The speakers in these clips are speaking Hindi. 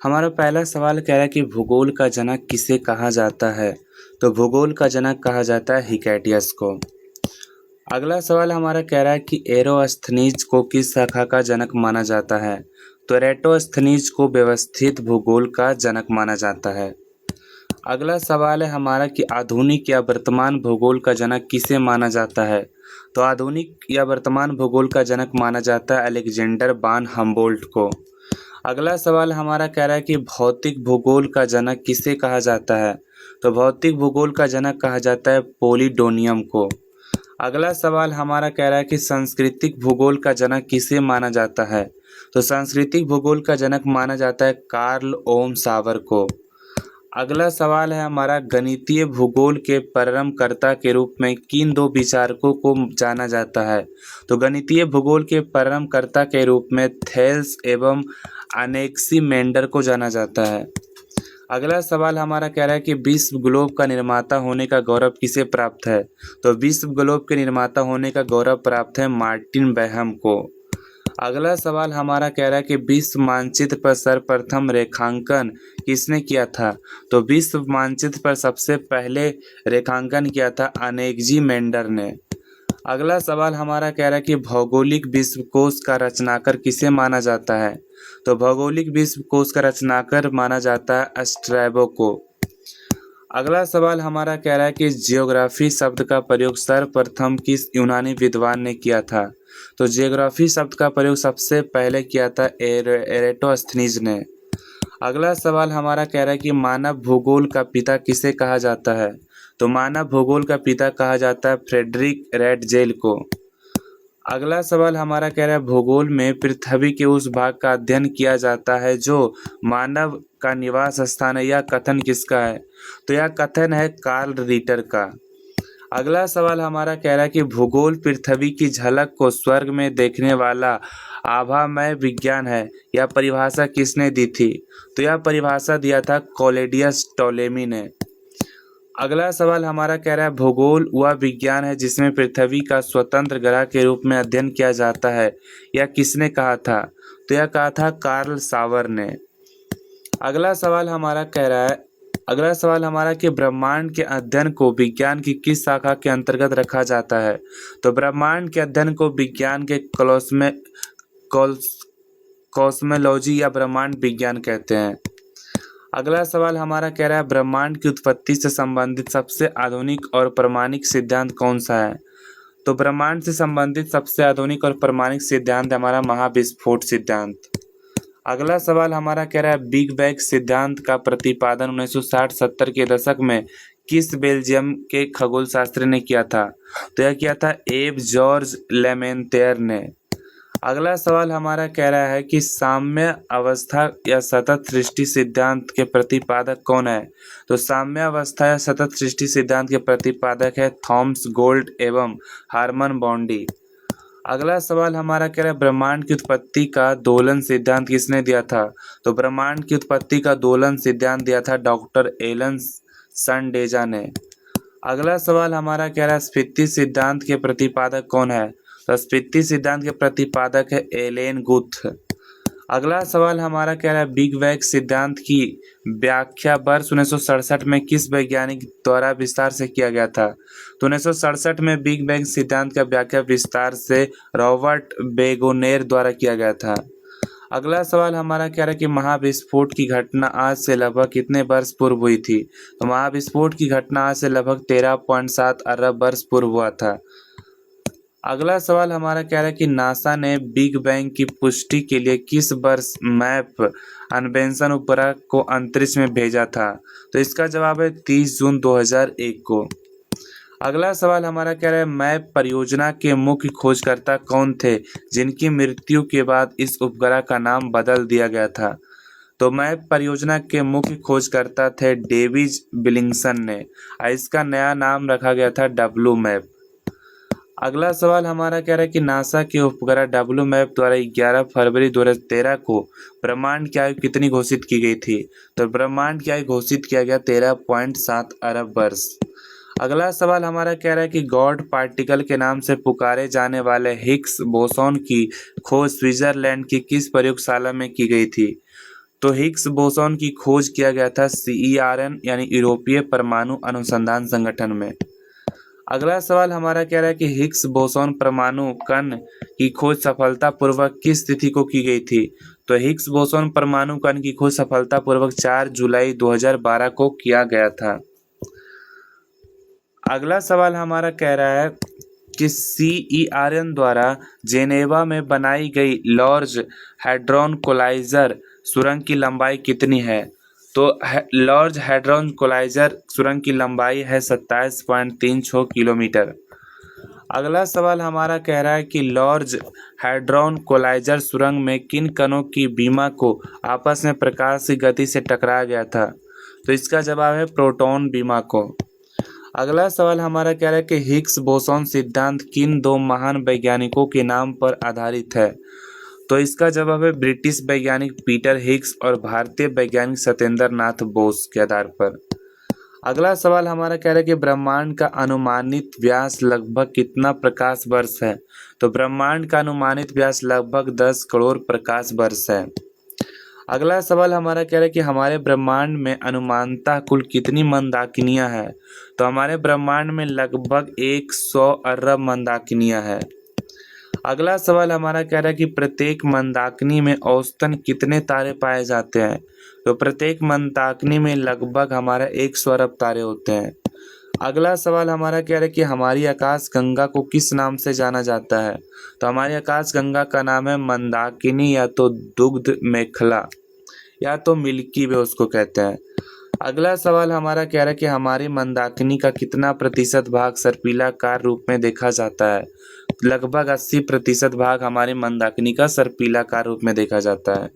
हमारा पहला सवाल कह रहा है कि भूगोल का जनक किसे कहा जाता है। तो भूगोल का जनक कहा जाता है हिकैटियस को। अगला सवाल हमारा कह रहा है कि एरोस्थनीज को किस शाखा का जनक माना जाता है। तो एरेटोस्थनीज को व्यवस्थित भूगोल का जनक माना जाता है। अगला सवाल है हमारा कि आधुनिक या वर्तमान भूगोल का जनक किसे माना जाता है। तो आधुनिक या वर्तमान भूगोल का जनक माना जाता है अलेक्जेंडर वान हम्बोल्ट को। अगला सवाल हमारा कह रहा है कि भौतिक भूगोल का जनक किसे कहा जाता है। तो भौतिक भूगोल का जनक कहा जाता है पोलिडोनियम को। अगला सवाल हमारा कह रहा है कि सांस्कृतिक भूगोल का जनक किसे माना जाता है। तो सांस्कृतिक भूगोल का जनक माना जाता है कार्ल ओम सावर को। अगला सवाल है हमारा गणितीय भूगोल के प्रारंभकर्ता के रूप में किन दो विचारकों को जाना जाता है। तो गणितीय भूगोल के प्रारंभकर्ता के रूप में थेल्स एवं अनेक्सीमेंडर को जाना जाता है। अगला सवाल हमारा कह रहा है कि विश्व ग्लोब का निर्माता होने का गौरव किसे प्राप्त है। तो विश्व ग्लोब के निर्माता होने का गौरव प्राप्त है मार्टिन बैहम को। अगला सवाल हमारा कह रहा है कि विश्व मानचित्र पर सर्वप्रथम रेखांकन किसने किया था। तो विश्व मानचित्र पर सबसे पहले रेखांकन किया था अनेक्सीमेंडर ने। अगला सवाल हमारा कह रहा है कि भौगोलिक विश्वकोश का रचनाकार किसे माना जाता है। तो भौगोलिक विश्वकोश का रचनाकार माना जाता है स्ट्रैबो को। अगला सवाल हमारा कह रहा है कि जियोग्राफी शब्द का प्रयोग सर्वप्रथम किस यूनानी विद्वान ने किया था। तो जियोग्राफी शब्द का प्रयोग सबसे पहले किया था एरेटोस्थनीज ने। अगला सवाल हमारा कह रहा है कि मानव भूगोल का पिता किसे कहा जाता है। तो मानव भूगोल का पिता कहा जाता है फ्रेडरिक रैटजेल को। अगला सवाल हमारा कह रहा है भूगोल में पृथ्वी के उस भाग का अध्ययन किया जाता है जो मानव का निवास स्थान है। यह कथन किसका है। तो यह कथन है कार्ल रिटर का। अगला सवाल हमारा कह रहा है कि भूगोल पृथ्वी की झलक को स्वर्ग में देखने वाला आभामय विज्ञान है। यह परिभाषा किसने दी थी। तो यह परिभाषा दिया था क्लॉडियस टॉलेमी ने। अगला सवाल हमारा कह रहा है भूगोल वह विज्ञान है जिसमें पृथ्वी का स्वतंत्र ग्रह के रूप में अध्ययन किया जाता है। यह किसने कहा था। तो यह कहा था कार्ल सावर ने। अगला सवाल हमारा कि ब्रह्मांड के अध्ययन को विज्ञान की किस शाखा के अंतर्गत रखा जाता है। तो ब्रह्मांड के अध्ययन को विज्ञान के कॉस्मोलॉजी या ब्रह्मांड विज्ञान कहते हैं। अगला सवाल हमारा कह रहा है ब्रह्मांड की उत्पत्ति से संबंधित सबसे आधुनिक और प्रमाणिक सिद्धांत कौन सा है। तो ब्रह्मांड से संबंधित सबसे आधुनिक और प्रमाणिक सिद्धांत हमारा महाविस्फोट सिद्धांत। अगला सवाल हमारा कह रहा है बिग बैंग सिद्धांत का प्रतिपादन 1960-70 के दशक में किस बेल्जियम के खगोलशास्त्री ने किया था। तो यह किया था एब जॉर्ज लेमेंतेयर ने। अगला सवाल हमारा कह रहा है कि साम्य अवस्था या सतत सृष्टि सिद्धांत के प्रतिपादक कौन है। तो साम्य अवस्था या सतत सृष्टि सिद्धांत के प्रतिपादक है थॉमस गोल्ड एवं हार्मन बॉन्डी। अगला सवाल हमारा कह रहा है ब्रह्मांड की उत्पत्ति का दोलन सिद्धांत किसने दिया था। तो ब्रह्मांड की उत्पत्ति का दोलन सिद्धांत दिया था डॉक्टर एलन सनडेजा ने। अगला सवाल हमारा कह रहा है स्फीति सिद्धांत के प्रतिपादक कौन है। तो स्फीति सिद्धांत के प्रतिपादक है एलेन गुथ। अगला सवाल हमारा कह रहा है बिग बैंग सिद्धांत की व्याख्या वर्ष 1967 में किस वैज्ञानिक द्वारा विस्तार से किया गया था। तो 1967 में बिग बैंग सिद्धांत का व्याख्या विस्तार से रॉबर्ट बेगोनेर द्वारा किया गया था। अगला सवाल हमारा कह रहा है कि महाविस्फोट की घटना आज से लगभग कितने वर्ष पूर्व हुई थी। तो महाविस्फोट की घटना आज से लगभग 13.7 अरब वर्ष पूर्व हुआ था। अगला सवाल हमारा कह रहा है कि नासा ने बिग बैंग की पुष्टि के लिए किस वर्ष मैप अन्वेषण उपग्रह को अंतरिक्ष में भेजा था। तो इसका जवाब है 30 जून 2001 को। अगला सवाल हमारा कह रहा है मैप परियोजना के मुख्य खोजकर्ता कौन थे जिनकी मृत्यु के बाद इस उपग्रह का नाम बदल दिया गया था। तो मैप परियोजना के मुख्य खोजकर्ता थे डेविड विलिंगसन ने। इसका नया नाम रखा गया था डब्ल्यू मैप। अगला सवाल हमारा कह रहा है कि नासा के उपग्रह डब्ल्यू मैप द्वारा 11 फरवरी 2013 को ब्रह्मांड की आयु कितनी घोषित की गई थी। तो ब्रह्मांड की आयु घोषित किया गया 13.7 अरब वर्ष। अगला सवाल हमारा कह रहा है कि गॉड पार्टिकल के नाम से पुकारे जाने वाले हिग्स बोसॉन की खोज स्विट्जरलैंड की किस प्रयोगशाला में की गई थी। तो हिग्स बोसॉन की खोज किया गया था CERN यानी यूरोपीय परमाणु अनुसंधान संगठन में। अगला सवाल हमारा कह रहा है कि हिग्स बोसॉन परमाणु कण की खोज सफलतापूर्वक किस तिथि को की गई थी? तो हिग्स बोसॉन परमाणु कण की खोज सफलतापूर्वक 4 जुलाई 2012 को किया गया था। अगला सवाल हमारा कह रहा है कि CERN द्वारा जेनेवा में बनाई गई लार्ज हैड्रॉन कोलाइजर सुरंग की लंबाई कितनी है? तो लार्ज हैड्रॉन कोलाइजर सुरंग की लंबाई है 27.36 किलोमीटर। अगला सवाल हमारा कह रहा है कि लार्ज हैड्रॉन कोलाइजर सुरंग में किन कणों की बीमा को आपस में प्रकाश की गति से टकराया गया था? तो इसका जवाब है प्रोटॉन बीमा को। अगला सवाल हमारा कह रहा है कि हिग्स बोसॉन सिद्धांत किन दो महान वैज्ञानिकों के नाम पर आधारित है? तो इसका जवाब है ब्रिटिश वैज्ञानिक पीटर हिग्स और भारतीय वैज्ञानिक सत्येंद्र नाथ बोस के आधार पर। अगला सवाल हमारा कह रहा है कि ब्रह्मांड का अनुमानित व्यास लगभग कितना प्रकाश वर्ष है? तो ब्रह्मांड का अनुमानित व्यास लगभग 10 करोड़ प्रकाश वर्ष है। अगला सवाल हमारा कह रहा है कि हमारे ब्रह्मांड में अनुमानतः कुल कितनी मंदाकिनियां हैं? तो हमारे ब्रह्मांड में लगभग 100 अरब मंदाकिनियां हैं। अगला सवाल हमारा कह रहा है कि प्रत्येक मंदाकिनी में औसतन कितने तारे पाए जाते हैं? तो प्रत्येक मंदाकिनी में लगभग हमारा 100 अरब तारे होते हैं। अगला सवाल हमारा कह रहा है कि हमारी आकाश गंगा को किस नाम से जाना जाता है? तो हमारी आकाश गंगा का नाम है मंदाकिनी या तो दुग्ध मेखला या तो मिल्की वे उसको कहते हैं। अगला सवाल हमारा कह रहा है कि हमारी मंदाकिनी का कितना प्रतिशत भाग सर्पिलाकार रूप में देखा जाता है? लगभग 80% भाग हमारी मंदाकिनी का सर्पिलाकार रूप में देखा जाता है।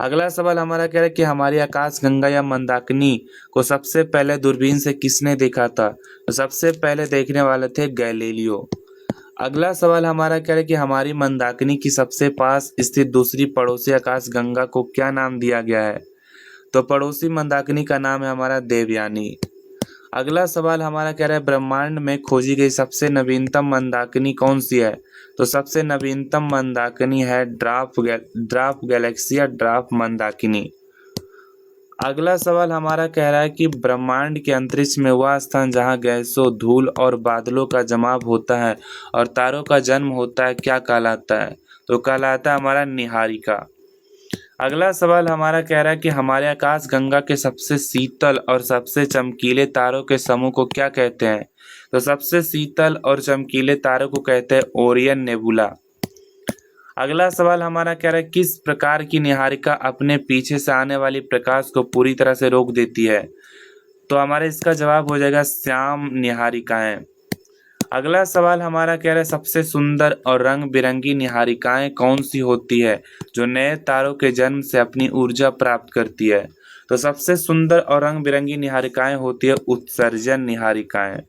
अगला सवाल हमारा कह रहा है कि हमारी आकाश गंगा या मंदाकिनी को सबसे पहले दूरबीन से किसने देखा था? तो सबसे पहले देखने वाले थे गैलीलियो। अगला सवाल हमारा कह रहा है कि हमारी मंदाकिनी की सबसे पास स्थित दूसरी पड़ोसी आकाश गंगा को क्या नाम दिया गया है? तो पड़ोसी मंदाकिनी का नाम है हमारा देवयानी। अगला सवाल हमारा कह रहा है ब्रह्मांड में खोजी गई सबसे नवीनतम मंदाकिनी कौन सी है? तो सबसे नवीनतम मंदाकिनी है ड्वार्फ गैलेक्सी या ड्वार्फ मंदाकिनी। अगला सवाल हमारा कह रहा है कि ब्रह्मांड के अंतरिक्ष में वह स्थान जहां गैसों, धूल और बादलों का जमाव होता है और तारों का जन्म होता है क्या कहलाता है? तो कहलाता है हमारा निहारिका। अगला सवाल हमारा कह रहा है कि हमारे आकाश गंगा के सबसे शीतल और सबसे चमकीले तारों के समूह को क्या कहते हैं? तो सबसे शीतल और चमकीले तारों को कहते हैं ओरियन नेबुला। अगला सवाल हमारा कह रहा है किस प्रकार की निहारिका अपने पीछे से आने वाली प्रकाश को पूरी तरह से रोक देती है? तो हमारे इसका जवाब हो जाएगा श्याम निहारिकाएं। अगला सवाल हमारा कह रहा है सबसे सुंदर और रंग बिरंगी निहारिकाएं कौन सी होती है जो नए तारों के जन्म से अपनी ऊर्जा प्राप्त करती है? तो सबसे सुंदर और रंग बिरंगी निहारिकाएं होती है उत्सर्जन निहारिकाएं।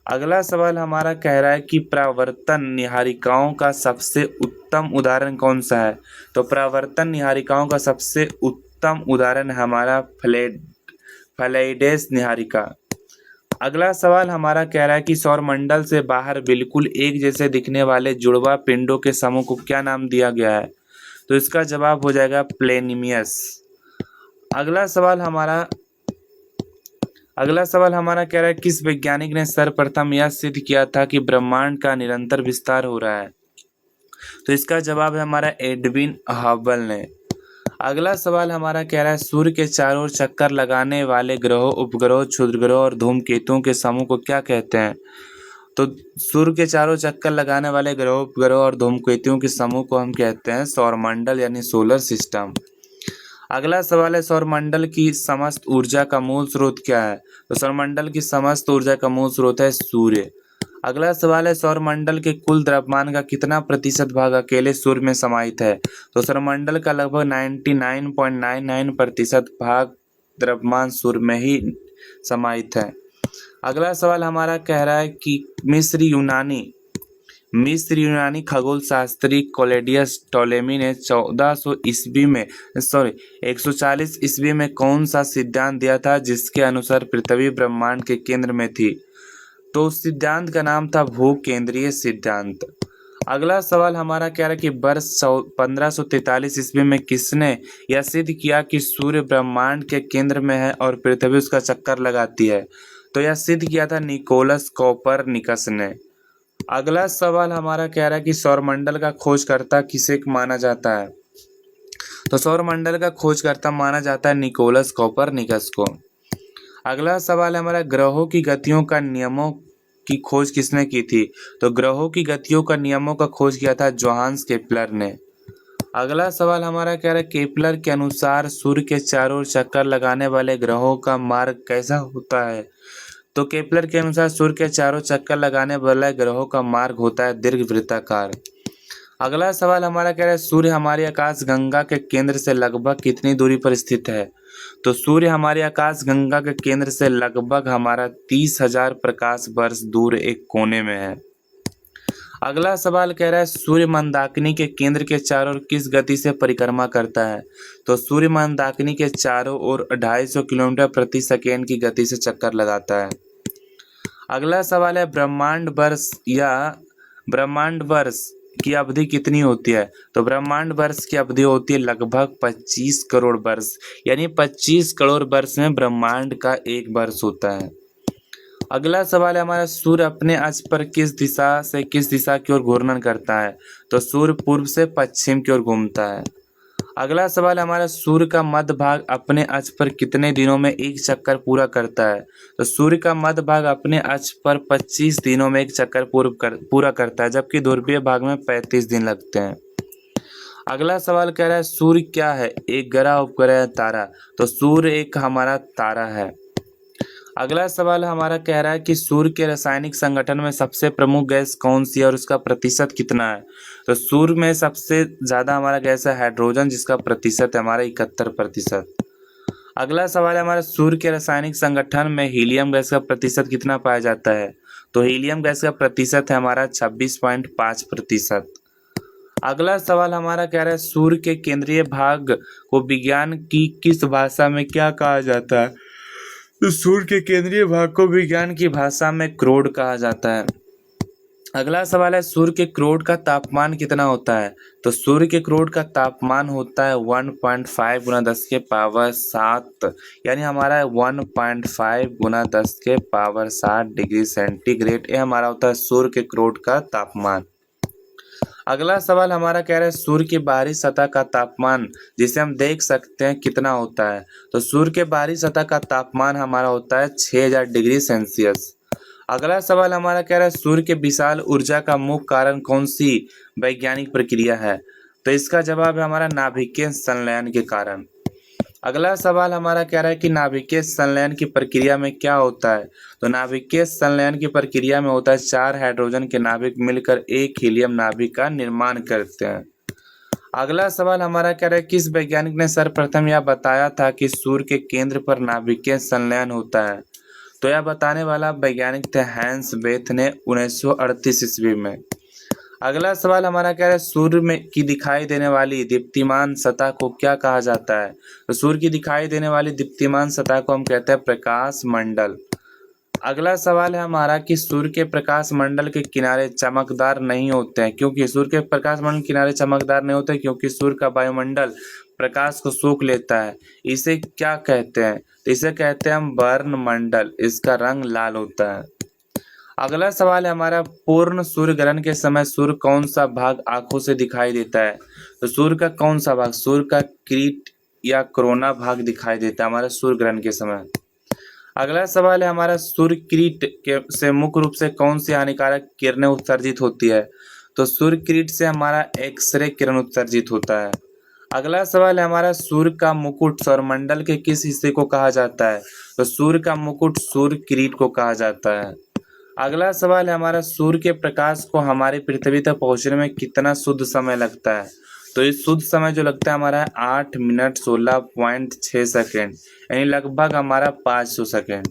अगला सवाल हमारा कह रहा है कि परावर्तन निहारिकाओं का सबसे उत्तम उदाहरण कौन सा है? तो परावर्तन निहारिकाओं का सबसे उत्तम उदाहरण है हमारा फ्लाइडेस निहारिका। अगला सवाल हमारा कह रहा है कि सौरमंडल से बाहर बिल्कुल एक जैसे दिखने वाले जुड़वा पिंडों के समूह को क्या नाम दिया गया है? तो इसका जवाब हो जाएगा प्लेनिमियस। अगला सवाल हमारा कह रहा है किस वैज्ञानिक ने सर्वप्रथम यह सिद्ध किया था कि ब्रह्मांड का निरंतर विस्तार हो रहा है? तो इसका जवाब है हमारा एडविन हबल ने। अगला सवाल हमारा कह रहा है सूर्य के चारों ओर चक्कर लगाने वाले ग्रहों, उपग्रहों, क्षुद्रग्रहों और धूमकेतुओं के समूह को क्या कहते हैं? तो सूर्य के चारों चक्कर लगाने वाले ग्रहों, उपग्रहों और धूमकेतुओं के समूह को हम कहते हैं सौरमंडल यानी सोलर सिस्टम। अगला सवाल है सौरमंडल की समस्त ऊर्जा का मूल स्रोत क्या है? तो सौरमंडल की समस्त ऊर्जा का मूल स्रोत है सूर्य। अगला सवाल है सौरमंडल के कुल द्रव्यमान का कितना प्रतिशत भाग अकेले सूर्य में समाहित है? तो सौरमंडल का लगभग 99.99% भाग द्रव्यमान सूर्य में ही समाहित है। अगला सवाल हमारा कह रहा है कि मिस्र यूनानी खगोल शास्त्री क्लौडियस टोलेमी ने 140 ईस्वी में कौन सा सिद्धांत दिया था जिसके अनुसार पृथ्वी ब्रह्मांड के केंद्र में थी? तो उस सिद्धांत का नाम था भूकेंद्रीय सिद्धांत। अगला सवाल हमारा क्या है कि वर्ष 1543 ईस्वी में किसने यह सिद्ध किया कि सूर्य ब्रह्मांड के केंद्र में है और पृथ्वी उसका चक्कर लगाती है? तो यह सिद्ध किया था निकोलस कोपरनिकस ने। अगला सवाल हमारा कह रहा है कि सौरमंडल का खोजकर्ता किसे माना जाता है? तो सौरमंडल का खोजकर्ता माना जाता है निकोलस कोपरनिकस को। अगला सवाल है हमारा ग्रहों की गतियों का नियमों की खोज किसने की थी? तो ग्रहों की गतियों का नियमों का खोज किया था जोहान्स केपलर ने। अगला सवाल हमारा कह रहा है केपलर के अनुसार सूर्य के चारों ओर चक्कर लगाने वाले ग्रहों का मार्ग कैसा होता है? तो केपलर के अनुसार सूर्य के चारों चक्कर लगाने वाले ग्रहों का मार्ग होता है दीर्घवृत्ताकार। अगला सवाल हमारा कह रहा है सूर्य हमारी आकाश गंगा के केंद्र से लगभग कितनी दूरी पर स्थित है? तो सूर्य हमारी आकाश गंगा के केंद्र से लगभग हमारा 30,000 प्रकाश वर्ष दूर एक कोने में है। अगला सवाल कह रहा है सूर्य मंदाकिनी के केंद्र के चारों ओर किस गति से परिक्रमा करता है? तो सूर्य मंदाकिनी के चारों ओर 250 किलोमीटर प्रति सेकेंड की गति से चक्कर लगाता है। अगला सवाल है ब्रह्मांड वर्ष की अवधि कितनी होती है? तो ब्रह्मांड वर्ष की अवधि होती है लगभग 25 करोड़ वर्ष, यानी 25 करोड़ वर्ष में ब्रह्मांड का एक वर्ष होता है। अगला सवाल है हमारा सूर्य अपने अक्ष पर किस दिशा की ओर घूर्णन करता है? तो सूर्य पूर्व से पश्चिम की ओर घूमता है। अगला सवाल हमारा सूर्य का मध्य भाग अपने अक्ष पर कितने दिनों में एक चक्कर पूरा करता है? तो सूर्य का मध्य भाग अपने अक्ष पर 25 दिनों में एक चक्कर पूरा करता है, जबकि ध्रुवीय भाग में 35 दिन लगते हैं। अगला सवाल कह रहा है सूर्य क्या है, एक ग्रह, उपग्रह, तारा? तो सूर्य एक हमारा तारा है। अगला सवाल हमारा कह रहा है कि सूर्य के रासायनिक संगठन में सबसे प्रमुख गैस कौन सी है और उसका प्रतिशत कितना है? तो सूर्य में सबसे ज्यादा हमारा गैस है हाइड्रोजन, जिसका प्रतिशत है हमारा 71%। अगला सवाल है हमारा सूर्य के रासायनिक संगठन में हीलियम गैस का प्रतिशत कितना पाया जाता है? तो हीलियम गैस का प्रतिशत है हमारा 26.5%। अगला सवाल हमारा कह रहा है सूर्य के केंद्रीय भाग को विज्ञान की किस भाषा में क्या कहा जाता है? तो सूर्य के केंद्रीय भाग को विज्ञान की भाषा में क्रोड कहा जाता है। अगला सवाल है सूर्य के क्रोड का तापमान कितना होता है? तो सूर्य के क्रोड का तापमान होता है 1.5 गुना 10 के पावर 7, यानी हमारा 1.5 गुना 10 के पावर 7 डिग्री सेंटीग्रेड, ये हमारा होता है सूर्य के क्रोड का तापमान। अगला सवाल हमारा कह रहा है सूर्य की बाहरी सतह का तापमान जिसे हम देख सकते हैं कितना होता है? तो सूर्य के बाहरी सतह का तापमान हमारा होता है 6000 डिग्री सेल्सियस। अगला सवाल हमारा कह रहा है सूर्य के विशाल ऊर्जा का मुख्य कारण कौन सी वैज्ञानिक प्रक्रिया है? तो इसका जवाब है हमारा नाभिकीय संलयन के कारण। अगला सवाल हमारा कह रहा है कि नाभिकीय संलयन की प्रक्रिया में क्या होता है? तो नाभिकीय संलयन की प्रक्रिया में होता है 4 हाइड्रोजन के नाभिक मिलकर एक हीलियम नाभिक का निर्माण करते हैं। अगला सवाल हमारा कह रहा है किस वैज्ञानिक ने सर्वप्रथम यह बताया था कि सूर्य के केंद्र पर नाभिकीय संलयन होता है? तो यह बताने वाला वैज्ञानिक थे हैंस बेथ ने 1938 ईस्वी में। अगला सवाल हमारा कह रहा है सूर्य में की दिखाई देने वाली दीप्तिमान सतह को क्या कहा जाता है? तो सूर्य की दिखाई देने वाली दीप्तिमान सतह को हम कहते हैं प्रकाश मंडल। अगला सवाल है हमारा कि सूर्य के प्रकाश मंडल के किनारे चमकदार नहीं होते हैं, क्योंकि सूर्य के प्रकाश मंडल के किनारे चमकदार नहीं होते क्योंकि सूर्य का वायुमंडल प्रकाश को सोख लेता है। इसे क्या कहते हैं? तो इसे कहते हैं हम वर्ण मंडल, इसका रंग लाल होता है। अगला सवाल है हमारा पूर्ण सूर्य ग्रहण के समय सूर्य कौन सा भाग आंखों से दिखाई देता है? तो सूर्य का कौन सा भाग? सूर्य का किरीट या कोरोना भाग दिखाई देता है हमारा सूर्य ग्रहण के समय। अगला सवाल है हमारा सूर्य किरीट के से मुख्य रूप से कौन सी हानिकारक किरणें उत्सर्जित होती है? तो सूर्य किरीट से हमारा एक्सरे किरण उत्सर्जित होता है। अगला सवाल है हमारा सूर्य का मुकुट सौरमंडल के किस हिस्से को कहा जाता है? तो सूर्य का मुकुट सूर्य किरीट को कहा जाता है। अगला सवाल है हमारा सूर्य के प्रकाश को हमारी पृथ्वी तक पहुंचने में कितना शुद्ध समय लगता है? तो इस शुद्ध समय जो लगता है हमारा 8 मिनट 16.6 सेकेंड, यानी लगभग हमारा 500 सेकेंड।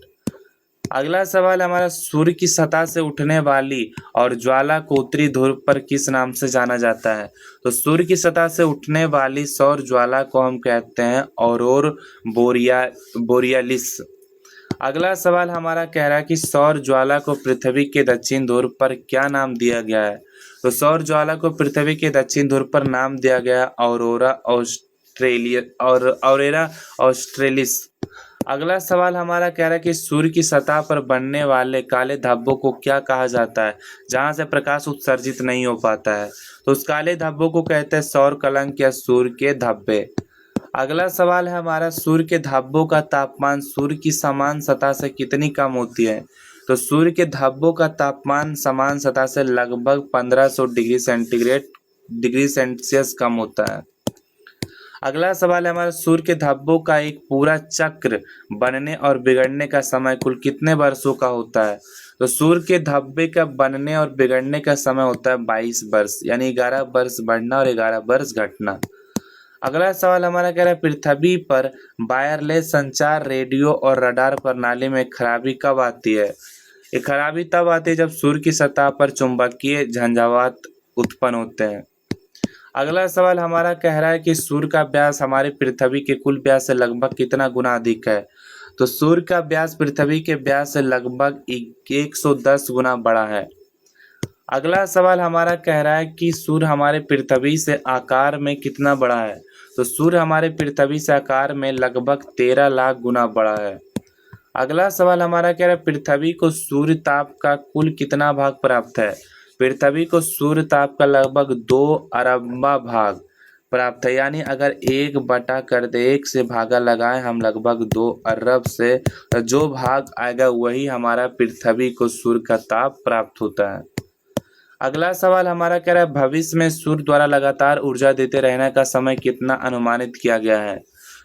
अगला सवाल हमारा सूर्य की सतह से उठने वाली और ज्वाला को उत्तरी ध्रुव पर किस नाम से जाना जाता है? तो सूर्य की सतह से उठने वाली सौर ज्वाला को हम कहते हैं ऑरोर बोरियालिस। अगला सवाल हमारा कह रहा है कि सौर ज्वाला को पृथ्वी के दक्षिण ध्रुव पर क्या नाम दिया गया है। तो सौर ज्वाला को पृथ्वी के दक्षिण ध्रुव पर नाम दिया गया ऑरेरा ऑस्ट्रेलिस। अगला सवाल हमारा कह रहा है कि सूर्य की सतह पर बनने वाले काले धब्बों को क्या कहा जाता है, जहां से प्रकाश उत्सर्जित नहीं हो पाता है। तो उस काले धब्बों को कहते हैं सौर कलंक या सूर्य के धब्बे। अगला सवाल है हमारा, सूर्य के धब्बों का तापमान सूर्य की समान सतह से कितनी कम होती है। तो सूर्य के धब्बों का तापमान समान सतह से लगभग 1500 डिग्री सेल्सियस कम होता है। अगला सवाल है हमारा, सूर्य के धब्बों का एक पूरा चक्र बनने और बिगड़ने का समय कुल कितने वर्षों का होता है। तो सूर्य के धब्बे का बनने और बिगड़ने का समय होता है 22 वर्ष, यानी 11 वर्ष बढ़ना और 11 वर्ष घटना। अगला सवाल हमारा कह रहा है, पृथ्वी पर वायरलेस संचार, रेडियो और रडार प्रणाली में खराबी कब आती है। ये खराबी तब आती है जब सूर्य की सतह पर चुंबकीय झंझावात उत्पन्न होते हैं। अगला सवाल हमारा कह रहा है कि सूर्य का व्यास हमारे पृथ्वी के कुल व्यास से लगभग कितना गुना अधिक है। तो सूर्य का व्यास पृथ्वी के व्यास से लगभग 110 गुना बड़ा है। अगला सवाल हमारा कह रहा है कि सूर्य हमारे पृथ्वी से आकार में कितना बड़ा है। तो सूर्य हमारे पृथ्वी से आकार में लगभग 13 लाख गुना बड़ा है। अगला सवाल हमारा कह रहा है, पृथ्वी को सूर्य ताप का कुल कितना भाग प्राप्त है। पृथ्वी को सूर्य ताप का लगभग 2 अरबा भाग प्राप्त है, यानी अगर 1 कर दे 1 से भागा लगाए हम लगभग 2 अरब से, तो जो भाग आएगा वही हमारा पृथ्वी को सूर्य का ताप प्राप्त होता है। अगला सवाल हमारा कह रहा है, भविष्य में सूर्य द्वारा लगातार ऊर्जा देते रहने का समय कितना अनुमानित किया गया है।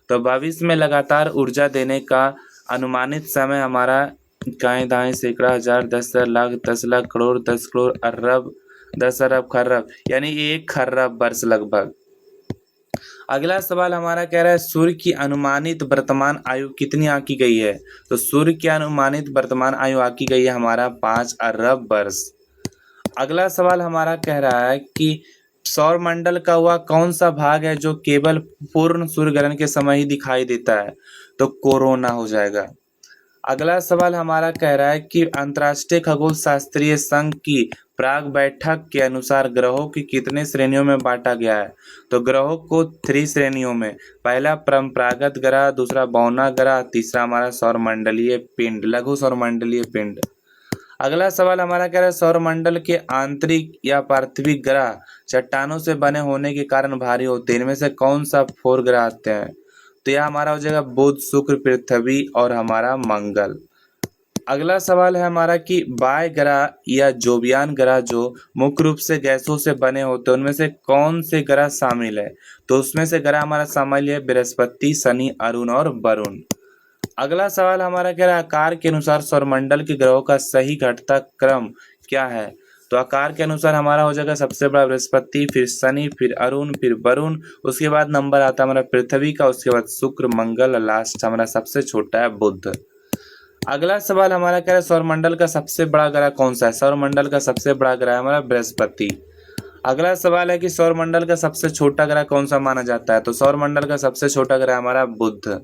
तो भविष्य में लगातार ऊर्जा देने का अनुमानित समय हमारा इकाई दाएं सैकड़ा हजार 10,000 लाख 10 लाख करोड़ 10 करोड़ अरब 10 अरब खरब, यानी 1 खरब वर्ष लगभग। अगला सवाल हमारा कह रहा है, सूर्य की अनुमानित वर्तमान आयु कितनी आंकी गई है। तो सूर्य की अनुमानित वर्तमान आयु आंकी गई है हमारा 5 अरब वर्ष। अगला सवाल हमारा कह रहा है कि सौर मंडल का वह कौन सा भाग है जो केवल पूर्ण सूर्य ग्रहण के समय ही दिखाई देता है। तो कोरोना हो जाएगा। अगला सवाल हमारा कह रहा है कि अंतर्राष्ट्रीय खगोल शास्त्रीय संघ की प्राग बैठक के अनुसार ग्रहों की कितने श्रेणियों में बांटा गया है। तो ग्रहों को 3 श्रेणियों में, पहला परंपरागत ग्रह, दूसरा बौना ग्रह, तीसरा हमारा सौरमंडलीय पिंड, लघु सौरमंडलीय पिंड। अगला सवाल हमारा कह रहा है, सौरमंडल के आंतरिक या पार्थिव ग्रह चट्टानों से बने होने के कारण भारी होते हैं, इनमें से कौन सा 4 ग्रह आते हैं। तो यह हमारा हो जाएगा बुध, शुक्र, पृथ्वी और हमारा मंगल। अगला सवाल है हमारा कि बाह्य ग्रह या जोवियन ग्रह जो मुख्य रूप से गैसों से बने होते हैं, उनमें से कौन से ग्रह शामिल है। तो उसमें से ग्रह हमारा शामिल है बृहस्पति, शनि, अरुण और वरुण। अगला सवाल हमारा कह रहा है, आकार के अनुसार सौरमंडल के ग्रहों का सही घटता क्रम क्या है। तो आकार के अनुसार हमारा हो जाएगा सबसे बड़ा बृहस्पति, फिर शनि, फिर अरुण, फिर वरुण, उसके बाद नंबर आता है हमारा पृथ्वी का, उसके बाद शुक्र, मंगल और लास्ट हमारा सबसे छोटा है बुध। अगला सवाल हमारा कह रहा है, सौरमंडल का सबसे बड़ा ग्रह कौन सा है। सौरमंडल का सबसे बड़ा ग्रह हमारा बृहस्पति। अगला सवाल है कि सौरमंडल का सबसे छोटा ग्रह कौन सा माना जाता है। तो सौरमंडल का सबसे छोटा ग्रह हमारा बुध।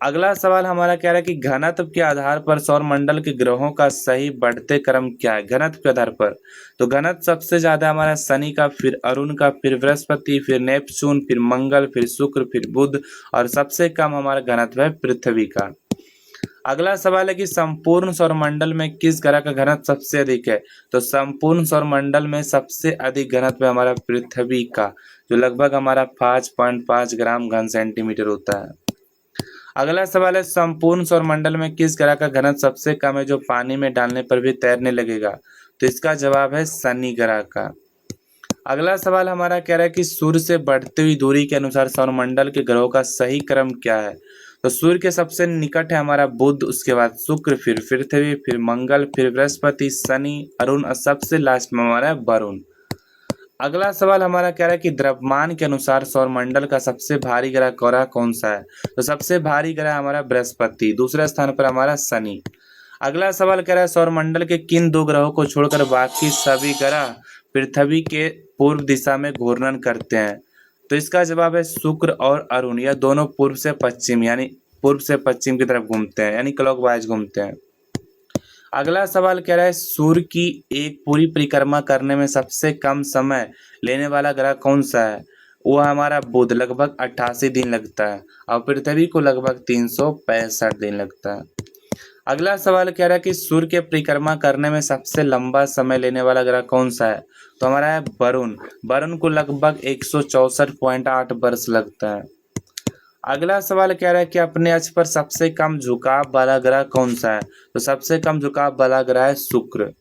अगला सवाल हमारा कह रहा है कि घनत्व के आधार पर सौरमंडल के ग्रहों का सही बढ़ते क्रम क्या है। घनत्व के आधार पर तो घनत्व सबसे ज्यादा हमारा शनि का, फिर अरुण का, फिर बृहस्पति, फिर नेपच्यून, फिर मंगल, फिर शुक्र, फिर बुध और सबसे कम हमारा घनत्व है पृथ्वी का। अगला सवाल है कि संपूर्ण सौरमंडल में किस ग्रह का घनत्व सबसे अधिक है। तो संपूर्ण सौरमंडल में सबसे अधिक घनत्व है हमारा पृथ्वी का, जो लगभग हमारा 5.5 ग्राम घन सेंटीमीटर होता है। अगला सवाल है, संपूर्ण सौरमंडल में किस ग्रह का घनत्व सबसे कम है जो पानी में डालने पर भी तैरने लगेगा। तो इसका जवाब है शनि ग्रह का। अगला सवाल हमारा कह रहा है कि सूर्य से बढ़ती हुई दूरी के अनुसार सौरमंडल के ग्रहों का सही क्रम क्या है। तो सूर्य के सबसे निकट है हमारा बुध, उसके बाद शुक्र, फिर पृथ्वी, फिर मंगल, फिर बृहस्पति, शनि, अरुण और सबसे लास्ट में हमारा वरुण। अगला सवाल हमारा कह रहा है कि द्रव्यमान के अनुसार सौरमंडल का सबसे भारी ग्रह कौन सा है। तो सबसे भारी ग्रह हमारा बृहस्पति, दूसरे स्थान पर हमारा शनि। अगला सवाल कह रहा है, सौरमंडल के किन 2 ग्रहों को छोड़कर बाकी सभी ग्रह पृथ्वी के पूर्व दिशा में घूर्णन करते हैं। तो इसका जवाब है शुक्र और अरुण, यह दोनों पूर्व से पश्चिम यानी पूर्व से पश्चिम की तरफ घूमते हैं, यानी क्लॉकवाइज घूमते हैं। अगला सवाल कह रहा है सूर्य की एक पूरी परिक्रमा करने में सबसे कम समय लेने वाला ग्रह कौन सा है? वो हमारा बुध, लगभग 88 दिन लगता है, और पृथ्वी को लगभग 365 दिन लगता है। अगला सवाल कह रहा है कि सूर्य के परिक्रमा करने में सबसे लंबा समय लेने वाला ग्रह कौन सा है? तो हमारा है वरुण। वरुण को लगभग 164.8 वर्ष लगता है। अगला सवाल कह रहा है कि अपने अक्ष पर सबसे कम झुकाव वाला ग्रह कौन सा है? तो सबसे कम झुकाव वाला ग्रह है शुक्र,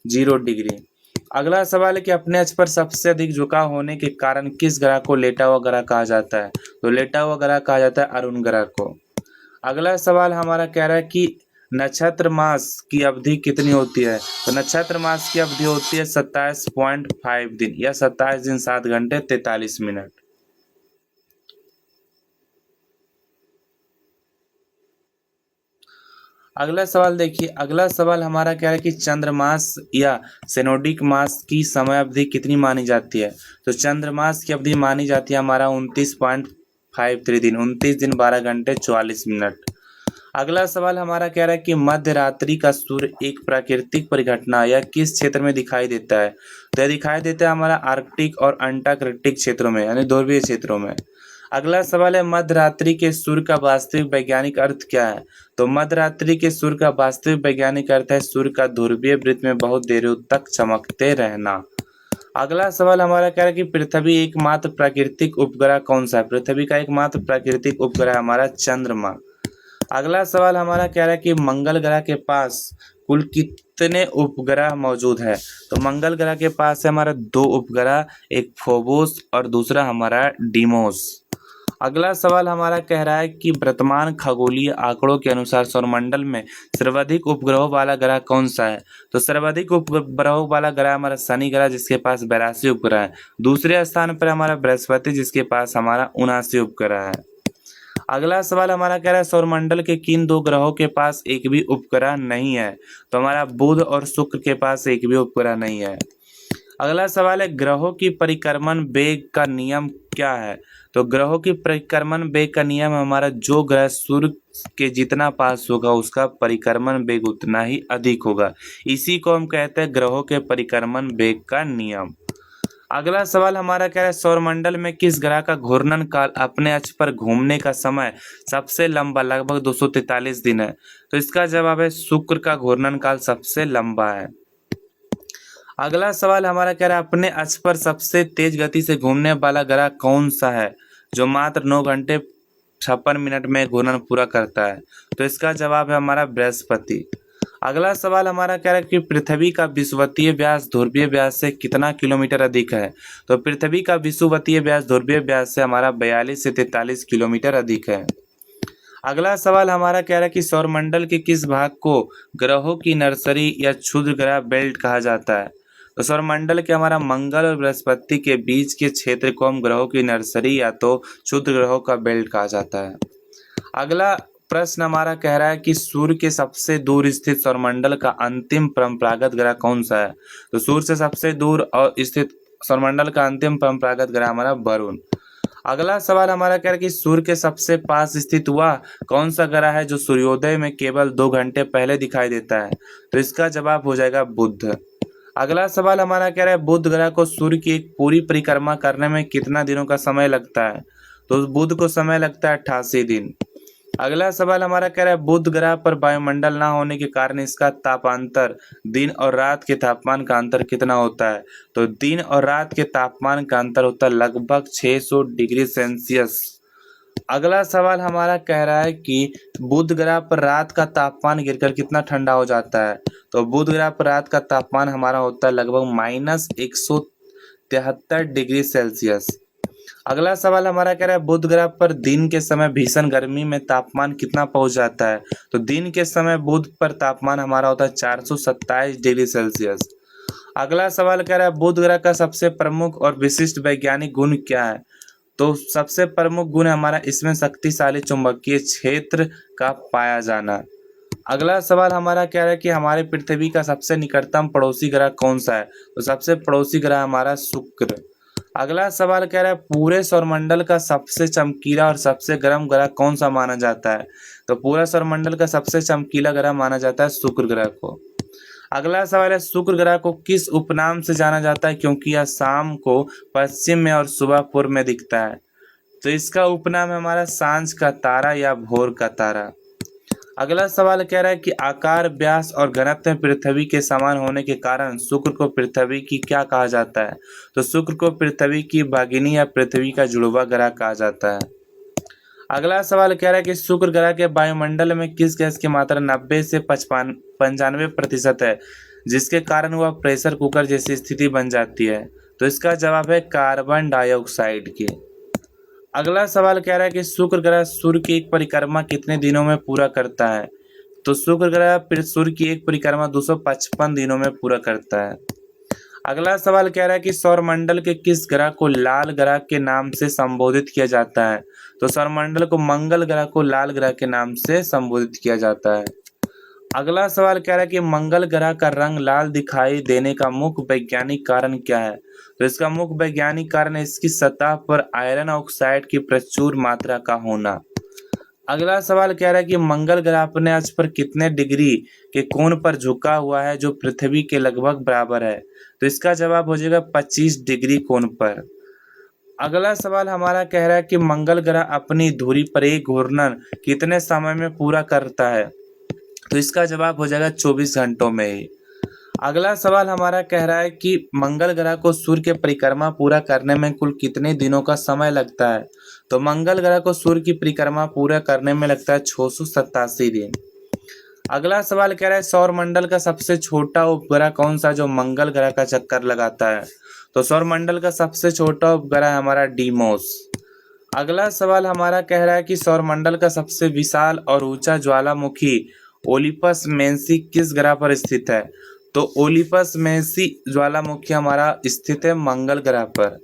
0 डिग्री। अगला सवाल है कि अपने अक्ष पर सबसे अधिक झुकाव होने के कारण किस ग्रह को लेटा हुआ ग्रह कहा जाता है? तो लेटा हुआ ग्रह कहा जाता है अरुण ग्रह को। अगला सवाल हमारा कह रहा है कि नक्षत्र मास की अवधि कितनी होती है? तो नक्षत्र मास की अवधि होती है 27.5 दिन, या 27 दिन 7 घंटे 43 मिनट। अगला सवाल देखिए, अगला सवाल हमारा क्या है कि चंद्रमास या सेनोडिक मास की समय अवधि कितनी मानी जाती है? तो चंद्रमास की अवधि मानी जाती है हमारा 29.53 दिन, 29 दिन 12 घंटे 44 मिनट। अगला सवाल हमारा कह रहा है कि मध्य रात्रि का सूर्य एक प्राकृतिक परिघटना या किस क्षेत्र में दिखाई देता है? तो यह दिखाई देता है हमारा आर्कटिक और अंटार्कटिक क्षेत्रों में, यानी ध्रुवीय क्षेत्रों में। अगला सवाल है मध्य रात्रि के सूर्य का वास्तविक वैज्ञानिक अर्थ क्या है? तो मध्य रात्रि के सूर्य का वास्तविक वैज्ञानिक अर्थ है सूर्य का ध्रुवीय वृत्त में बहुत देर तक चमकते रहना। अगला सवाल हमारा क्या है कि पृथ्वी एकमात्र प्राकृतिक उपग्रह कौन सा है? पृथ्वी का एकमात्र प्राकृतिक उपग्रह हमारा चंद्रमा। अगला सवाल हमारा कह रहा है कि मंगल ग्रह के पास कुल कितने उपग्रह मौजूद है? तो मंगल ग्रह के पास है हमारा 2 उपग्रह, एक फोबोस और दूसरा हमारा डीमोस। अगला सवाल हमारा कह रहा है कि वर्तमान खगोलीय आंकड़ों के अनुसार सौरमंडल में सर्वाधिक उपग्रहों वाला ग्रह कौन सा है? तो सर्वाधिक उपग्रहों वाला ग्रह हमारा शनि ग्रह, जिसके पास 82 उपग्रह है। दूसरे स्थान पर हमारा बृहस्पति, जिसके पास हमारा 79 उपग्रह है। अगला सवाल हमारा कह रहा है सौरमंडल के किन 2 ग्रहों के पास एक भी उपग्रह नहीं है? तो हमारा बुध और शुक्र के पास एक भी उपग्रह नहीं है। अगला सवाल है ग्रहों की परिक्रमण वेग का नियम क्या है? तो ग्रहों की परिक्रमण वेग का नियम हमारा जो ग्रह सूर्य के जितना पास होगा उसका परिक्रमण वेग उतना ही अधिक होगा। इसी को हम कहते हैं ग्रहों के परिक्रमण वेग का नियम। अगला सवाल हमारा क्या है सौरमंडल में किस ग्रह का घूर्णन काल अपने अक्ष पर घूमने का समय सबसे लंबा, लगभग 243 दिन है? तो इसका जवाब है शुक्र का घूर्णन काल सबसे लंबा है। अगला सवाल हमारा कह रहा है अपने अक्ष पर सबसे तेज गति से घूमने वाला ग्रह कौन सा है जो मात्र 9 घंटे 56 मिनट में घूर्णन पूरा करता है? तो इसका जवाब है हमारा बृहस्पति। अगला सवाल हमारा कह रहा है कि पृथ्वी का विषुवतीय व्यास ध्रुवीय व्यास से कितना किलोमीटर अधिक है? तो पृथ्वी का विषुवतीय व्यास ध्रुवीय व्यास से हमारा 42 से 43 किलोमीटर अधिक है। अगला सवाल हमारा कह रहा है कि सौरमंडल के किस भाग को ग्रहों की नर्सरी या क्षुद्र ग्रह बेल्ट कहा जाता है? तो सौरमंडल के हमारा मंगल और बृहस्पति के बीच के क्षेत्र को हम ग्रहों की नर्सरी या तो क्षुद्र ग्रहों का बेल्ट कहा जाता है। अगला प्रश्न हमारा कह रहा है कि सूर्य के सबसे दूर स्थित सौरमंडल का अंतिम परंपरागत ग्रह कौन सा है? तो सूर्य से सबसे दूर और स्थित सौरमंडल का अंतिम परंपरागत ग्रह हमारा वरुण। अगला सवाल हमारा कह रहा है कि सूर्य के सबसे पास स्थित वह कौन सा ग्रह है जो सूर्योदय में केवल 2 घंटे पहले दिखाई देता है? तो इसका जवाब हो जाएगा बुध। अगला सवाल हमारा कह रहा है बुध ग्रह को सूर्य की एक पूरी परिक्रमा करने में कितना दिनों का समय लगता है? तो बुध को समय लगता है 88 दिन। अगला सवाल हमारा कह रहा है बुध ग्रह पर वायुमंडल ना होने के कारण इसका तापांतर, दिन और रात के तापमान का अंतर कितना होता है? तो दिन और रात के तापमान का अंतर होता है लगभग 600 डिग्री सेल्सियस। अगला सवाल हमारा कह रहा है कि बुध ग्रह पर रात का तापमान गिरकर कितना ठंडा हो जाता है? तो बुध ग्रह पर रात का तापमान हमारा होता है लगभग -173 डिग्री सेल्सियस। अगला सवाल हमारा कह रहा है बुध ग्रह पर दिन के समय भीषण गर्मी में तापमान कितना पहुंच जाता है? तो दिन के समय बुध पर तापमान हमारा होता है 427 डिग्री सेल्सियस। अगला सवाल कह रहा है बुध ग्रह का सबसे प्रमुख और विशिष्ट वैज्ञानिक गुण क्या है? तो सबसे प्रमुख गुण हमारा इसमें शक्तिशाली चुंबकीय क्षेत्र का पाया जाना। अगला सवाल हमारा कह रहा है कि हमारे पृथ्वी का सबसे निकटतम पड़ोसी ग्रह कौन सा है? तो सबसे पड़ोसी ग्रह हमारा शुक्र। अगला सवाल कह रहा है पूरे सौरमंडल का सबसे चमकीला और सबसे गर्म ग्रह कौन सा माना जाता है? तो पूरा सौरमंडल का सबसे चमकीला ग्रह माना जाता है शुक्र ग्रह को। अगला सवाल है शुक्र ग्रह को किस उपनाम से जाना जाता है क्योंकि यह शाम को पश्चिम में और सुबह पूर्व में दिखता है? तो इसका उपनाम है हमारा सांझ का तारा या भोर का तारा। अगला सवाल कह रहा है कि आकार, व्यास और घनत्व में पृथ्वी के समान होने के कारण शुक्र को पृथ्वी की क्या कहा जाता है? तो शुक्र को पृथ्वी की भगिनी या पृथ्वी का जुड़वा ग्रह कहा जाता है। अगला सवाल कह रहा है कि शुक्र ग्रह के वायुमंडल में किस गैस की मात्रा 90 से 95% है जिसके कारण वह प्रेशर कुकर जैसी स्थिति बन जाती है? तो इसका जवाब है कार्बन डाइऑक्साइड की। अगला सवाल कह रहा है कि शुक्र ग्रह सूर्य की एक परिक्रमा कितने दिनों में पूरा करता है? तो शुक्र ग्रह सूर्य की एक परिक्रमा 255 दिनों में पूरा करता है। अगला सवाल कह रहा है कि सौरमंडल के किस ग्रह को लाल ग्रह के नाम से संबोधित किया जाता है? तो सौरमंडल को मंगल ग्रह को लाल ग्रह के नाम से संबोधित किया जाता है। अगला सवाल कह रहा है कि मंगल ग्रह का रंग लाल दिखाई देने का मुख्य वैज्ञानिक कारण क्या है? तो इसका मुख्य वैज्ञानिक कारण है इसकी सतह पर आयरन ऑक्साइड की प्रचुर मात्रा का होना। अगला सवाल कह रहा है कि मंगल ग्रह अपने अक्ष पर कितने डिग्री के कोण पर झुका हुआ है जो पृथ्वी के लगभग बराबर है? तो इसका जवाब हो जाएगा 25 डिग्री कोण पर। अगला सवाल हमारा कह रहा है कि मंगल ग्रह अपनी धुरी पर एक घूर्णन कितने समय में पूरा करता है? तो इसका जवाब हो जाएगा 24 घंटों में ही। अगला सवाल हमारा कह रहा है कि मंगल ग्रह को सूर्य के परिक्रमा पूरा करने में कुल कितने दिनों का समय लगता है? तो मंगल ग्रह को सूर्य की परिक्रमा पूरा करने में लगता है 687 दिन। अगला सवाल कह रहा है सौरमंडल का सबसे छोटा उपग्रह कौन सा जो मंगल ग्रह का चक्कर लगाता है? तो सौरमंडल का सबसे छोटा उपग्रह हमारा डीमोस। अगला सवाल हमारा कह रहा है कि सौरमंडल का सबसे विशाल और ऊंचा ज्वालामुखी ओलिपस मेंसी किस ग्रह पर स्थित है? तो ओलिपस मेंसी ज्वालामुखी हमारा स्थित है मंगल ग्रह पर।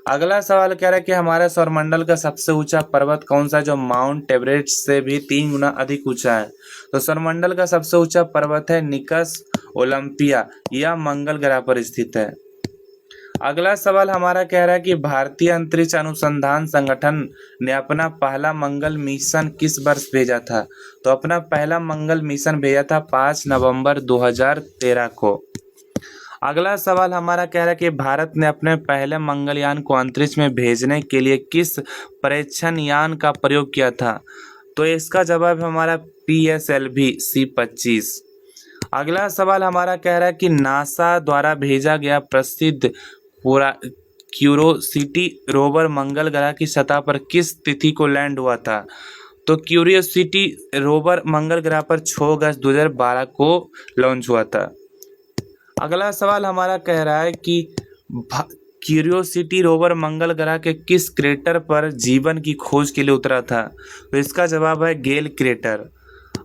अगला सवाल कह रहा है कि हमारे सौरमंडल का सबसे ऊंचा पर्वत कौन सा जो माउंट एवरेस्ट से भी 3 गुना अधिक ऊंचा है? तो सौरमंडल का सबसे ऊंचा पर्वत है निकस ओलंपिया, यह मंगल ग्रह पर स्थित है। अगला सवाल हमारा कह रहा है कि भारतीय अंतरिक्ष अनुसंधान संगठन ने अपना पहला मंगल मिशन किस वर्ष भेजा था? तो अपना पहला मंगल मिशन भेजा था 5 नवंबर 2013 को। अगला सवाल हमारा कह रहा है कि भारत ने अपने पहले मंगलयान को अंतरिक्ष में भेजने के लिए किस प्रेक्षण यान का प्रयोग किया था? तो इसका जवाब हमारा PSLV C-25। अगला सवाल हमारा कह रहा है कि नासा द्वारा भेजा गया प्रसिद्ध पूरा क्यूरोसिटी रोवर मंगल ग्रह की सतह पर किस तिथि को लैंड हुआ था? तो क्यूरियोसिटी रोवर मंगल ग्रह पर 6 अगस्त 2012 को लॉन्च हुआ था। अगला सवाल हमारा कह रहा है कि क्यूरियोसिटी रोवर मंगल ग्रह के किस क्रेटर पर जीवन की खोज के लिए उतरा था? तो इसका जवाब है गेल क्रेटर।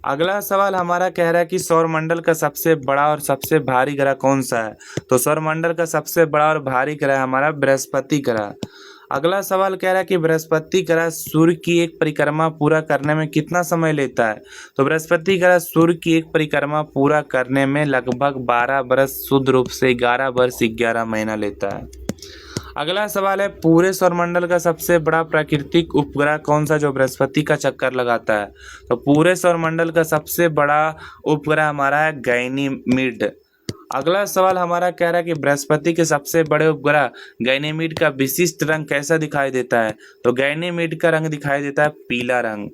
अगला सवाल हमारा कह रहा है कि सौरमंडल का सबसे बड़ा और सबसे भारी ग्रह कौन सा है? तो सौरमंडल का सबसे बड़ा और भारी ग्रह हमारा बृहस्पति ग्रह। अगला सवाल कह रहा है कि बृहस्पति ग्रह सूर्य की एक परिक्रमा पूरा करने में कितना समय लेता है? तो बृहस्पति ग्रह सूर्य की एक परिक्रमा पूरा करने में लगभग 12 वर्ष, शुद्ध रूप से 11 वर्ष 11 महीना लेता है। अगला सवाल है पूरे सौरमंडल का सबसे बड़ा प्राकृतिक उपग्रह कौन सा जो बृहस्पति का चक्कर लगाता है? तो पूरे सौरमंडल का सबसे बड़ा उपग्रह हमारा है गैनीमीड। अगला सवाल हमारा कह रहा है कि बृहस्पति के सबसे बड़े उपग्रह गैनीमीड का विशिष्ट रंग कैसा दिखाई देता है? तो गैनीमीड का रंग दिखाई देता है पीला रंग।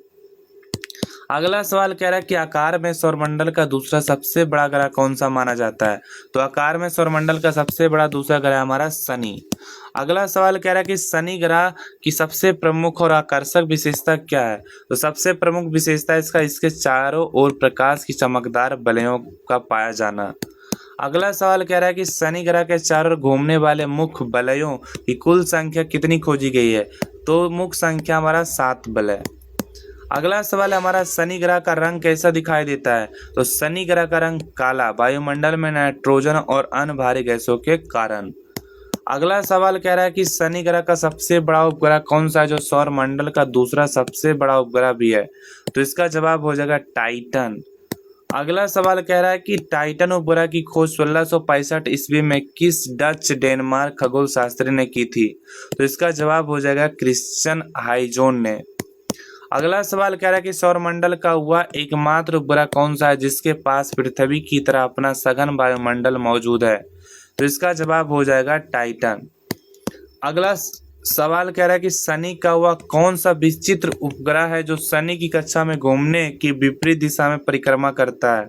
अगला सवाल कह रहा है कि आकार में सौरमंडल का दूसरा सबसे बड़ा ग्रह कौन सा माना जाता है? तो आकार में सौरमंडल का सबसे बड़ा दूसरा ग्रह हमारा शनि। अगला सवाल कह रहा है कि शनि ग्रह की सबसे प्रमुख और आकर्षक विशेषता क्या है? तो सबसे प्रमुख विशेषता इसके चारों ओर प्रकाश की चमकदार वलयों का पाया जाना। अगला सवाल कह रहा है कि शनि ग्रह के चारों ओर घूमने वाले मुख्य वलयों की कुल संख्या कितनी खोजी गई है? तो मुख्य संख्या हमारा 7 वलय। अगला सवाल हमारा शनि ग्रह का रंग कैसा दिखाई देता है? तो शनि ग्रह का रंग काला, वायुमंडल में नाइट्रोजन और अन्य भारी गैसों के कारण। अगला सवाल कह रहा है कि शनि ग्रह का सबसे बड़ा उपग्रह कौन सा है जो सौरमंडल का दूसरा सबसे बड़ा उपग्रह भी है? तो इसका जवाब हो जाएगा टाइटन। अगला सवाल कह रहा है कि टाइटन उपग्रह की खोज 1665 ईस्वी में किस डच डेनमार्क खगोल शास्त्री ने की थी? तो इसका जवाब हो जाएगा क्रिश्चियन हाइजोन ने। अगला सवाल कह रहा है कि सौरमंडल का वह एकमात्र उपग्रह कौन सा है जिसके पास पृथ्वी की तरह अपना सघन वायुमंडल मौजूद है? तो इसका जवाब हो जाएगा टाइटन। अगला सवाल कह रहा है कि शनि का वह कौन सा विचित्र उपग्रह है जो शनि की कक्षा में घूमने की विपरीत दिशा में परिक्रमा करता है?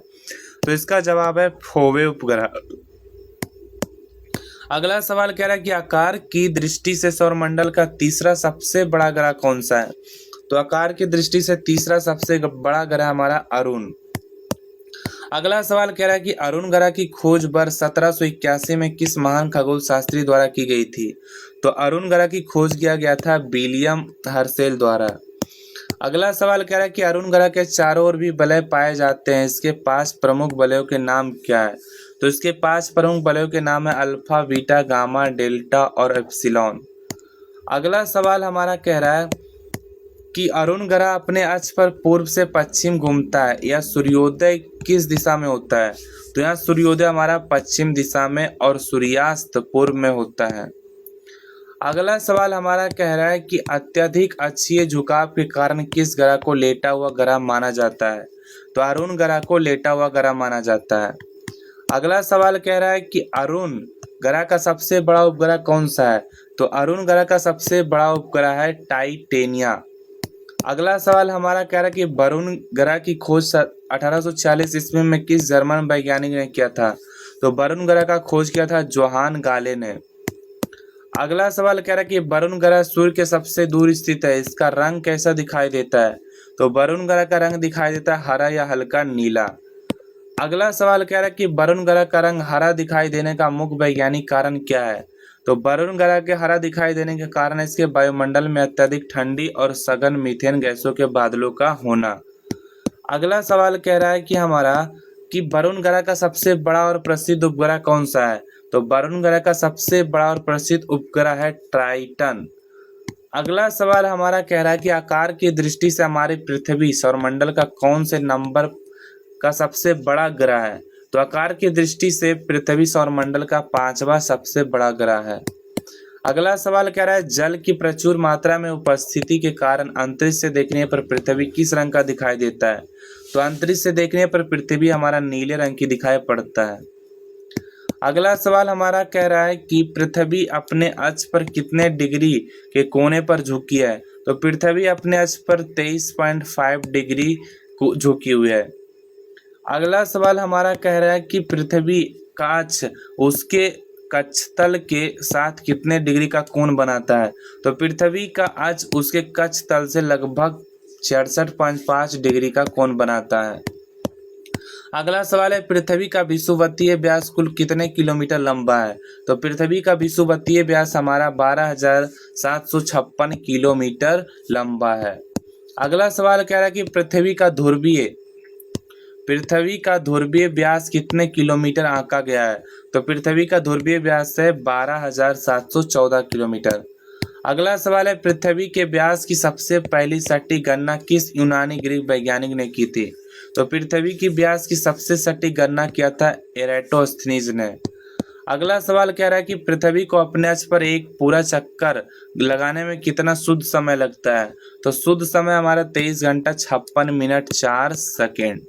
तो इसका जवाब है फोवे उपग्रह। अगला सवाल कह रहा है कि आकार की दृष्टि से सौरमंडल का तीसरा सबसे बड़ा ग्रह कौन सा है? तो आकार की दृष्टि से तीसरा सबसे बड़ा ग्रह हमारा अरुण। अगला सवाल कह रहा है कि अरुण ग्रह की खोज वर्ष 1781 में किस महान खगोल शास्त्री द्वारा की गई थी? तो अरुण ग्रह की खोज किया गया था विलियम हर्शेल द्वारा। अगला सवाल कह रहा है कि अरुण ग्रह के चारों ओर भी वलय पाए जाते हैं, इसके 5 प्रमुख वलयों के नाम क्या है? तो इसके 5 प्रमुख वलयों के नाम है अल्फा, बीटा, गामा, डेल्टा और एप्सिलॉन। अगला सवाल हमारा कह रहा है कि अरुण ग्रह अपने अक्ष पर पूर्व से पश्चिम घूमता है, यह सूर्योदय किस दिशा में होता है? तो यहाँ सूर्योदय हमारा पश्चिम दिशा में और सूर्यास्त पूर्व में होता है। अगला सवाल हमारा कह रहा है कि अत्यधिक अक्षीय झुकाव के कारण किस ग्रह को लेटा हुआ ग्रह माना जाता है? तो अरुण ग्रह को लेटा हुआ ग्रह माना जाता है। अगला सवाल कह रहा है कि अरुण ग्रह का सबसे बड़ा उपग्रह कौन सा है? तो अरुण ग्रह का सबसे बड़ा उपग्रह है टाइटेनिया। अगला सवाल हमारा कह रहा है कि वरुण ग्रह की खोज 1846 ईस्वी में किस जर्मन वैज्ञानिक ने किया था? तो वरुण ग्रह का खोज किया था जोहान गाले ने। अगला सवाल कह रहा है कि वरुण ग्रह सूर्य के सबसे दूर स्थित है, इसका रंग कैसा दिखाई देता है? तो वरुण ग्रह का रंग दिखाई देता है हरा या हल्का नीला। अगला सवाल कह रहा है कि वरुण ग्रह का रंग हरा दिखाई देने का मुख्य वैज्ञानिक कारण क्या है? तो वरुण ग्रह के हरा दिखाई देने के कारण इसके वायुमंडल में अत्यधिक ठंडी और सघन मीथेन गैसों के बादलों का होना। अगला सवाल कह रहा है कि हमारा कि वरुण ग्रह का सबसे बड़ा और प्रसिद्ध उपग्रह कौन सा है? तो वरुण ग्रह का सबसे बड़ा और प्रसिद्ध उपग्रह है ट्राइटन। अगला सवाल हमारा कह रहा है कि आकार की दृष्टि से हमारी पृथ्वी सौरमंडल का कौन से नंबर का सबसे बड़ा ग्रह है? तो आकार की दृष्टि से पृथ्वी सौरमंडल का 5वां सबसे बड़ा ग्रह है। अगला सवाल कह रहा है जल की प्रचुर मात्रा में उपस्थिति के कारण अंतरिक्ष से देखने पर पृथ्वी किस रंग का दिखाई देता है? तो अंतरिक्ष से देखने पर पृथ्वी हमारा नीले रंग की दिखाई पड़ता है। अगला सवाल हमारा कह रहा है कि पृथ्वी अपने अक्ष पर कितने डिग्री के कोने पर झुकी है? तो पृथ्वी अपने अक्ष पर 23.5 डिग्री को झुकी हुई है। अगला सवाल हमारा कह रहा है कि पृथ्वी का अक्ष उसके कक्षतल के साथ कितने डिग्री का कोण बनाता है? तो पृथ्वी का अक्ष उसके कक्षतल से लगभग 66.5 डिग्री का कोण बनाता है। अगला सवाल है पृथ्वी का विषुवतीय व्यास कुल कितने किलोमीटर लंबा है? तो पृथ्वी का विषुवतीय व्यास हमारा 12,756 किलोमीटर लंबा है। अगला सवाल कह रहा है कि पृथ्वी का ध्रुवीय व्यास कितने किलोमीटर आंका गया है? तो पृथ्वी का ध्रुवीय व्यास है 12,714 किलोमीटर। अगला सवाल है पृथ्वी के व्यास की सबसे पहली सटीक गणना किस यूनानी ग्रीक वैज्ञानिक ने की थी? तो पृथ्वी की व्यास की सबसे सटीक गणना किया था एराटोस्थनीज ने। अगला सवाल कह रहा है कि पृथ्वी को अपने अक्ष पर एक पूरा चक्कर लगाने में कितना शुद्ध समय लगता है? तो शुद्ध समय हमारा 23 घंटा 56 मिनट 4 सेकेंड।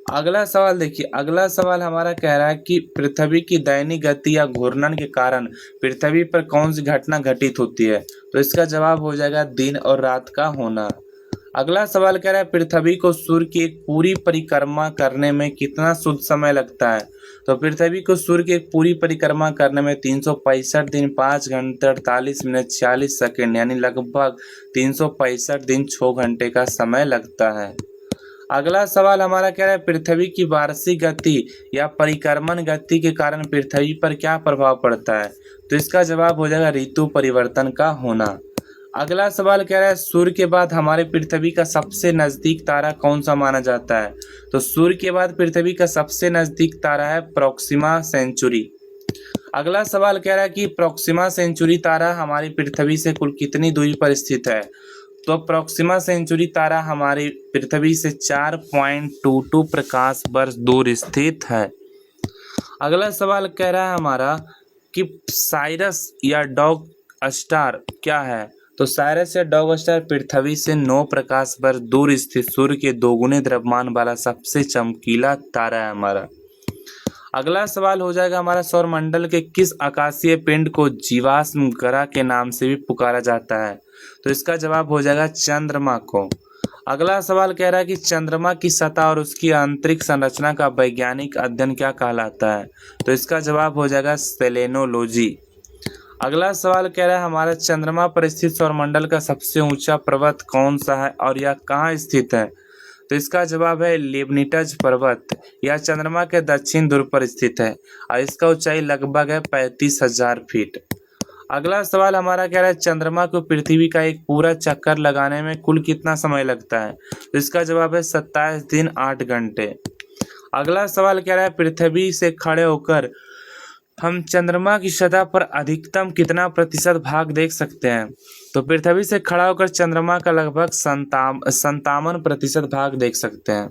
अगला सवाल देखिए, अगला सवाल हमारा कह रहा है कि पृथ्वी की दैनिक गति या घूर्णन के कारण पृथ्वी पर कौन सी घटना घटित होती है? तो इसका जवाब हो जाएगा दिन और रात का होना। अगला सवाल कह रहा है पृथ्वी को सूर्य की एक पूरी परिक्रमा करने में कितना शुद्ध समय लगता है? तो पृथ्वी को सूर्य की एक पूरी परिक्रमा करने में 365 दिन 5 घंटे 48 मिनट 40 सेकेंड यानी लगभग 365 दिन 6 घंटे का समय लगता है। अगला सवाल हमारा कह रहा है पृथ्वी की वार्षिक गति या परिक्रमण गति के कारण पृथ्वी पर क्या प्रभाव पड़ता है? तो इसका जवाब हो जाएगा ऋतु परिवर्तन का होना। अगला सवाल कह रहा है सूर्य के बाद हमारे पृथ्वी का सबसे नजदीक तारा कौन सा माना जाता है? तो सूर्य के बाद पृथ्वी का सबसे नजदीक तारा है प्रोक्सिमा सेंचुरी। अगला सवाल कह रहा है कि प्रोक्सिमा सेंचुरी तारा हमारी पृथ्वी से कुल कितनी दूरी पर स्थित है? तो अप्रॉक्सिमा सेंचुरी तारा हमारी पृथ्वी से 4.22 प्रकाश वर्ष दूर स्थित है। अगला सवाल कह रहा है हमारा कि साइरस या डॉग स्टार क्या है। तो साइरस या डॉग स्टार पृथ्वी से 9 प्रकाश वर्ष दूर स्थित सूर्य के दोगुने द्रव्यमान वाला सबसे चमकीला तारा है हमारा। अगला सवाल हो जाएगा हमारा, सौरमंडल के किस आकाशीय पिंड को जीवाश्म ग्रह के नाम से भी पुकारा जाता है। तो इसका जवाब हो जाएगा चंद्रमा को। अगला सवाल कह रहा है कि चंद्रमा की सतह और उसकी आंतरिक संरचना का वैज्ञानिक अध्ययन क्या कहलाता है। तो इसका जवाब हो जाएगा सेलेनोलॉजी। अगला सवाल कह रहा है हमारा, चंद्रमा पर स्थित सौरमंडल का सबसे ऊंचा पर्वत कौन सा है और यह कहाँ स्थित है। तो इसका जवाब है लेबनिटज पर्वत। यह चंद्रमा के दक्षिण ध्रुव पर स्थित है और इसका ऊंचाई लगभग है 35,000 फीट। अगला सवाल हमारा कह रहा है, चंद्रमा को पृथ्वी का एक पूरा चक्कर लगाने में कुल कितना समय लगता है। तो इसका जवाब है 27 दिन 8 घंटे। अगला सवाल कह रहा है, पृथ्वी से खड़े होकर हम चंद्रमा की सतह पर अधिकतम कितना प्रतिशत भाग देख सकते हैं। तो पृथ्वी से खड़ा होकर चंद्रमा का लगभग 57% भाग देख सकते हैं।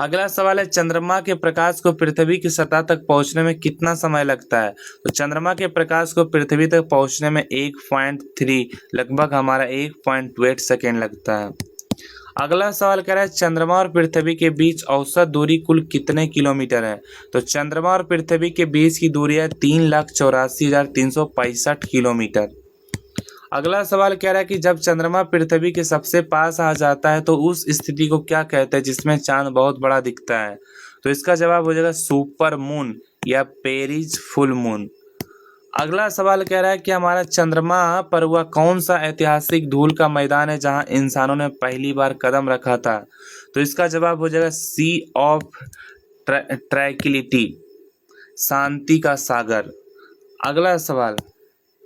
अगला सवाल है, चंद्रमा के प्रकाश को पृथ्वी की सतह तक पहुंचने में कितना समय लगता है। तो चंद्रमा के प्रकाश को पृथ्वी तक पहुंचने में 1.3 लगभग हमारा 1.28 सेकेंड लगता है। अगला सवाल कह रहा है, चंद्रमा और पृथ्वी के बीच औसत दूरी कुल कितने किलोमीटर है। तो चंद्रमा और पृथ्वी के बीच की दूरी है 3,84,365 किलोमीटर। अगला सवाल कह रहा है कि जब चंद्रमा पृथ्वी के सबसे पास आ जाता है तो उस स्थिति को क्या कहते हैं जिसमें चांद बहुत बड़ा दिखता है। तो इसका जवाब हो जाएगा सुपर मून या पेरिज फुल मून। अगला सवाल कह रहा है कि हमारा चंद्रमा पर वह कौन सा ऐतिहासिक धूल का मैदान है जहां इंसानों ने पहली बार कदम रखा था। तो इसका जवाब हो जाएगा सी ऑफ ट्रैंक्विलिटी, शांति का सागर।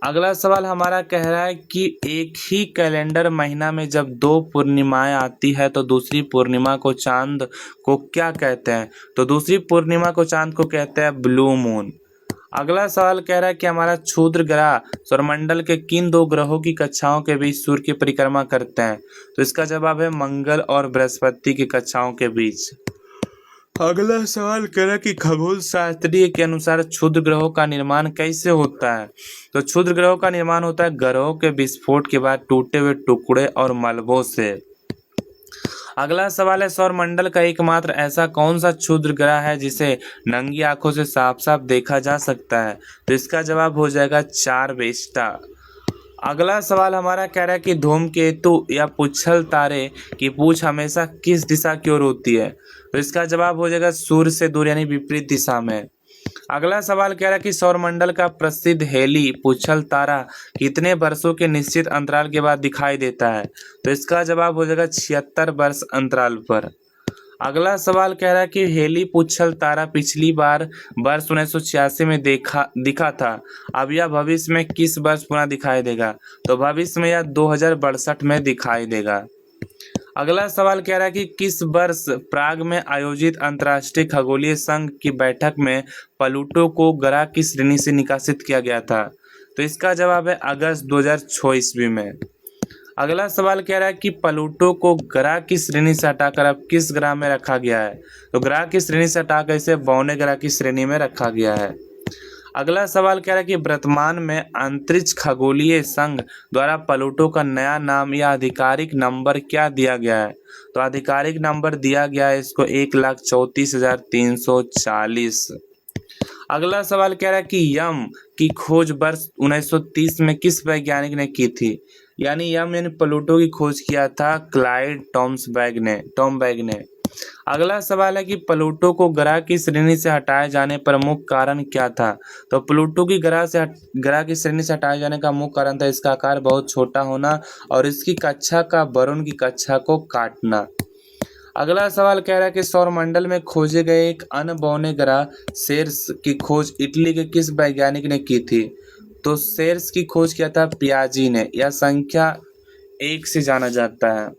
अगला सवाल हमारा कह रहा है कि एक ही कैलेंडर महीना में जब 2 पूर्णिमाएं आती है तो दूसरी पूर्णिमा को चांद को क्या कहते हैं। तो दूसरी पूर्णिमा को चांद को कहते हैं ब्लू मून। अगला सवाल कह रहा है कि हमारा क्षुद्र ग्रह सौरमंडल के किन 2 ग्रहों की कक्षाओं के बीच सूर्य की परिक्रमा करते हैं। तो इसका जवाब है मंगल और बृहस्पति की कक्षाओं के बीच। अगला सवाल कह रहा है कि खगोल शास्त्री के अनुसार क्षुद्र ग्रहों का निर्माण कैसे होता है। तो क्षुद्र ग्रहों का निर्माण होता है ग्रहों के विस्फोट के बाद टूटे हुए टुकड़े और मलबों से। अगला सवाल है, सौरमंडल का एकमात्र ऐसा कौन सा क्षुद्र ग्रह है जिसे नंगी आंखों से साफ साफ देखा जा सकता है। तो इसका जवाब हो जाएगा चारवेस्टा। अगला सवाल हमारा कह रहा है कि धूमकेतु या पुच्छल तारे की पूंछ हमेशा किस दिशा की ओर होती है। तो इसका जवाब हो जाएगा सूर्य से दूर यानी विपरीत दिशा में। अगला सवाल कह रहा है कि सौरमंडल का प्रसिद्ध हेली पुच्छल तारा कितने वर्षों के निश्चित अंतराल के बाद दिखाई देता है। तो इसका जवाब हो जाएगा 76 वर्ष अंतराल पर। अगला सवाल कह रहा है कि हेली पुच्छल तारा पिछली बार वर्ष 1986 में दिखा था। अब यह भविष्य में किस वर्ष पुनः दिखाई देगा। तो भविष्य में यह 2062 में दिखाई देगा। अगला सवाल कह रहा है कि किस वर्ष प्राग में आयोजित अंतर्राष्ट्रीय खगोलीय संघ की बैठक में प्लूटो को ग्रह की श्रेणी से निकासित किया गया था। तो इसका जवाब है अगस्त 2006 ईस्वी में। अगला सवाल कह रहा है कि प्लूटो को ग्रह की श्रेणी से हटाकर अब किस ग्रह में रखा गया है। तो ग्रह की श्रेणी से हटाकर इसे बौने ग्रह की श्रेणी में रखा गया है। अगला सवाल कह रहा है कि वर्तमान में अंतरिक्ष खगोलीय संघ द्वारा प्लूटो का नया नाम या आधिकारिक नंबर क्या दिया गया है। तो आधिकारिक नंबर दिया गया है इसको 1,34,340। अगला सवाल कह रहा है कि यम की खोज वर्ष 1930 में किस वैज्ञानिक ने की थी। यानी यम यानी प्लूटो की खोज किया था क्लाइड टॉम्सबैग ने। अगला सवाल है कि प्लूटो को ग्रह की श्रेणी से हटाए जाने पर मुख्य कारण क्या था। तो प्लूटो की ग्रह की श्रेणी से हटाए जाने का मुख्य कारण था इसका आकार बहुत छोटा होना और इसकी कक्षा का वरुण की कक्षा को काटना। अगला सवाल कह रहा है कि सौरमंडल में खोजे गए एक अन्य बौने ग्रह सेर्स की खोज इटली के किस वैज्ञानिक ने की थी। तो सेर्स की खोज किया था पियाजी ने। यह संख्या 1 से जाना जाता है।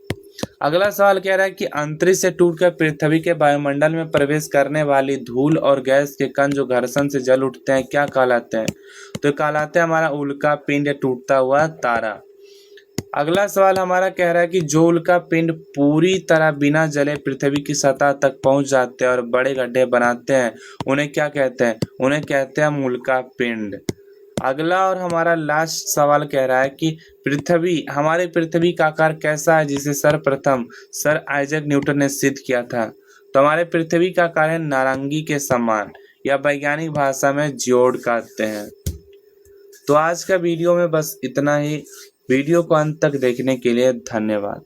अगला सवाल कह रहा है कि अंतरिक्ष से टूटकर पृथ्वी के वायुमंडल में प्रवेश करने वाली धूल और गैस के कण जो घर्षण से जल उठते हैं क्या कहलाते हैं। तो कहलाते हैं हमारा उल्का पिंड या टूटता हुआ तारा। अगला सवाल हमारा कह रहा है कि जो उल्का पिंड पूरी तरह बिना जले पृथ्वी की सतह तक पहुंच जाते हैं और बड़े गड्ढे बनाते हैं, उन्हें क्या कहते हैं? उन्हें कहते हैं उल्का पिंड। अगला और हमारा लास्ट सवाल कह रहा है कि हमारी पृथ्वी का आकार कैसा है, जिसे सर्वप्रथम सर आइजैक न्यूटन ने सिद्ध किया था? तो हमारे पृथ्वी का आकार है नारंगी के समान, या वैज्ञानिक भाषा में जियोड कहते हैं। तो आज का वीडियो में बस इतना ही। वीडियो को अंत तक देखने के लिए धन्यवाद।